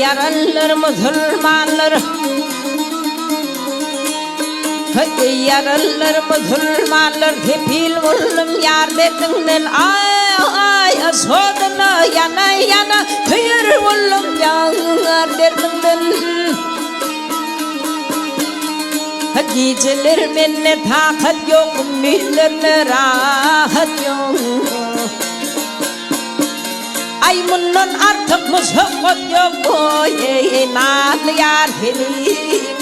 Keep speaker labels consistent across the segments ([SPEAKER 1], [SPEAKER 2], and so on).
[SPEAKER 1] yaralılar Müslümanlar, yaralılar Müslümanlar tepil oğlum yar derdinden ay sodana yana yana kıyır oğlum yar derdinden. Geceler menne takat yok, millerine rahat yok. Ay bundan artık musakot yok, oy nazlı yar senin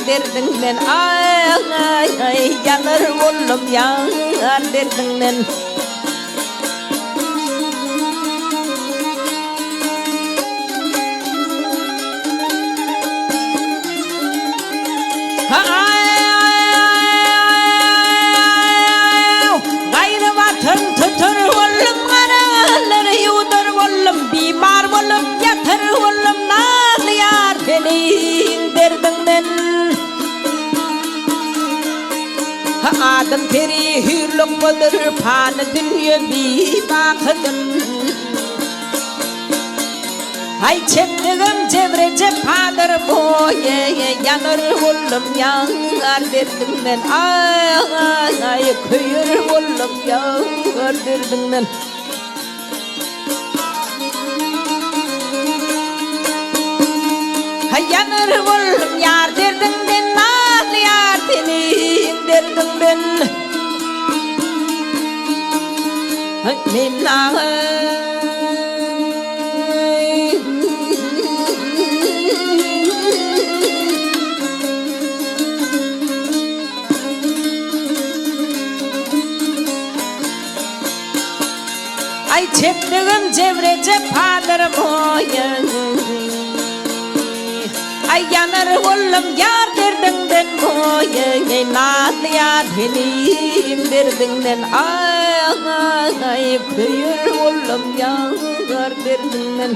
[SPEAKER 1] derdinden. Ay yanır oğlum yar derdinden. Bimar oğlum yatır oğlum nazlı yar senin derdinden. Adım peri hürlük budur panı dünya bir bakıdım. Ay çektiğim cevrece padır boye yanır oğlum yar derdinden. Ay kıyır oğlum yar derdinden. Yanır oğlum yar derdinden, nazlı yar senin derdinden. Ay çektiğim cevrece padır boyun. Ay yanır oğlum yar derdinden boyun, nazlı yar senin derdinden. Ay kıyır oğlum yar derdinden.